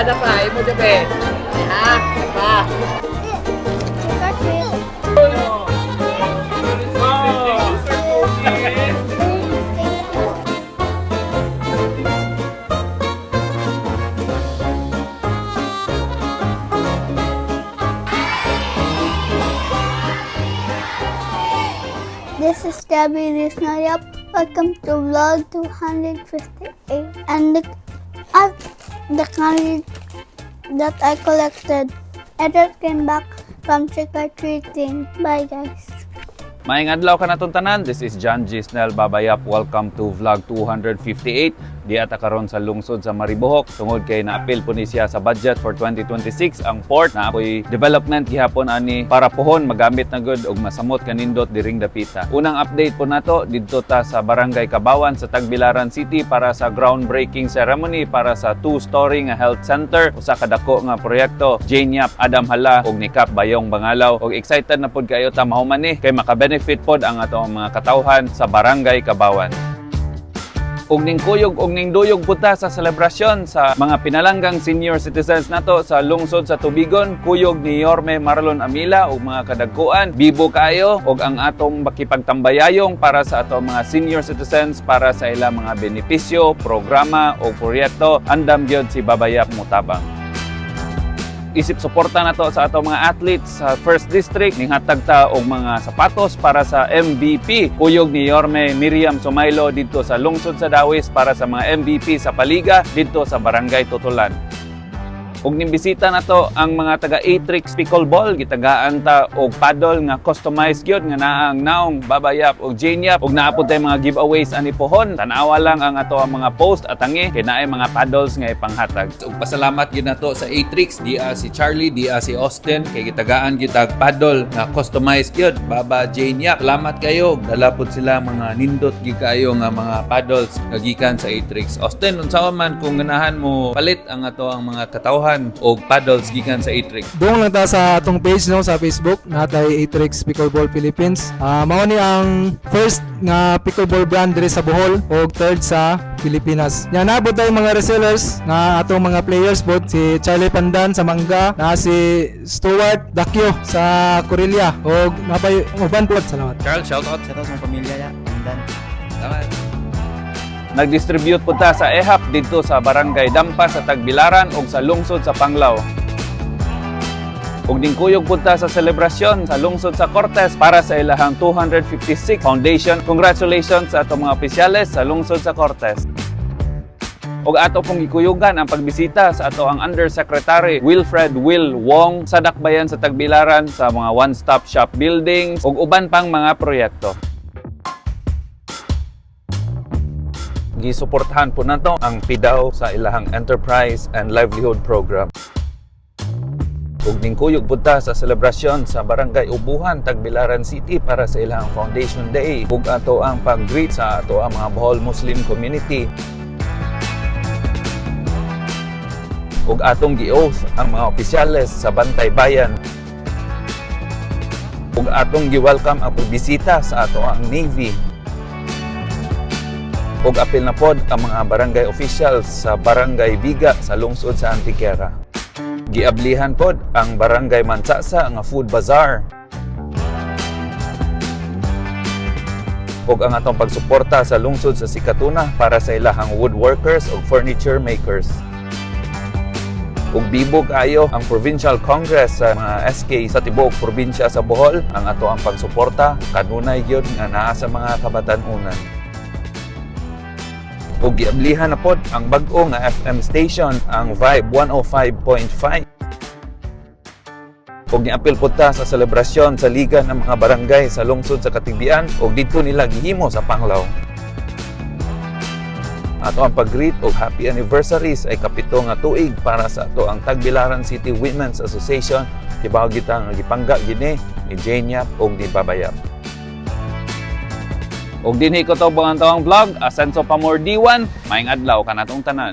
dapa. Imo jabe. Ha? Dapa. This is Gabby Risnayap. Welcome to vlog 258. And look at the candy that I collected. I just came back from trick-or-treating. Bye guys. Maayong adlaw ka natong tanan. This is John G. Snell Babayap. Welcome to vlog 258. Di ata karon sa lungsod sa Maribohok. Tungod kay naapil po ni siya sa budget for 2026 ang port na ako'y development gihapon ani para pohon magamit na good og masamot kanindot diring dapita. Unang update po nato didto ta sa Barangay Kabawan sa Tagbilaran City para sa groundbreaking ceremony para sa 2-story nga health center. Usa ka dako nga proyekto. Jane Yap, Adam Hala ug ni Kap Bayong Bangalaw. Og excited na pud kayo ta mahuman ni kay makabenefit pod ang atong mga katawhan sa Barangay Kabawan. Ug ning kuyog ug ning duyog puta sa selebrasyon sa mga pinalanggang senior citizens nato sa lungsod sa Tubigon, kuyog ni Yorme Marlon Amila ug mga kadagkuan, bibo kayo ug ang atong makipagtambayayong para sa atong mga senior citizens para sa ilang mga benepisyo, programa o proyekto, andam gyud si Babayap Mutabang. Isip suporta na to sa atong mga athletes sa First District ning hatag ta og mga sapatos para sa MVP. Kuyog ni Yorme Miriam Sumaylo dito sa lungsod sa Dawis para sa mga MVP sa Paliga dito sa Barangay Tutulan. Ug nimbisita na to ang mga taga Atrix Pickleball, gitagaan ta og paddle nga customized gyud nga naang naong Babayap og Jane Yap ug naapod tay mga giveaways ani pohon. Tanawa lang ang ato ang mga post at angi kay naay mga paddles nga ipanghatag. Ug pasalamat gyud nato sa Atrix, dia si Charlie, dia si Austin kay gitagaan gyud tag paddle nga customized gyud Baba Jane Yap. Salamat kayo, dala pod sila mga nindot gyud kayo nga mga paddles nga gikan sa Atrix. Austin, unsa man kung ganahan mo palit ang ato ang mga katawhan o paddles gikan sa Atrix. Doon lang ta sa atong page no sa Facebook natay Atrix Pickleball Philippines. Mao ni ang first nga pickleball brand diri sa Bohol ug third sa Pilipinas. Nya naabot tay mga resellers nga atong mga players both si Charlie Pandan sa Mangga, na si Stuart Dakyo sa Corelia ug napay uban pod. Salamat. Charles, shout out. Sa mga pamilya ya, Pandan. Salamat. Nag-distribute po ta sa EHAP dito sa Barangay Dampa sa Tagbilaran ug sa lungsod sa Panglao. Ug dingkuyog po ta sa selebrasyon sa lungsod sa Cortes para sa ilahang 256 Foundation. Congratulations sa atong mga opisyales sa lungsod sa Cortes. Ug ato pong gikuyugan ang pagbisita sa ato ang Undersecretary Wilfred Will Wong sa Dakbayan sa Tagbilaran sa mga one-stop shop buildings ug uban pang mga proyekto. Gisuportahan po nato ang PIDAW sa ilahang Enterprise and Livelihood Program. Ug ningkuyog po ta sa selebrasyon sa Barangay Ubuhan, Tagbilaran City para sa ilahang Foundation Day ug ato ang pag-greet sa ato ang mga Bohol Muslim community. Ug atong gi-oath ang mga opisyales sa Bantay Bayan. Ug atong gi-welcome ang pagbisita sa ato ang Navy. Ug apil na pod ang mga barangay officials sa Barangay Biga sa lungsod sa Antiquera. Giablihan pod ang Barangay Mansasa nga food bazaar. Ug ang atong pagsuporta sa lungsod sa Sikatuna para sa ilahang woodworkers ug furniture makers. Ug bibo kayo ang Provincial Congress sa mga SK sa tibuok probinsya sa Bohol. Ang ato ang pagsuporta kanunay gyud nga naa sa mga kabatan-unan. Ug giablihan na pod ang bag-o nga FM station, ang Vibe 105.5. Ug niapil pod ta sa selebrasyon sa Liga ng mga Barangay sa lungsod sa Katigbian ug didto nila gihimo sa Panglao. Ato ang pag-greet ug happy anniversaries ay kapito nga tuig para sa ato ang Tagbilaran City Women's Association. Kibaw kita nga gipangga gini ni Jane Yap ug ni Babayap. Ug dinhi ko to ang tawang vlog, Asenso Pamor D1, maayong adlaw kanatong tanan.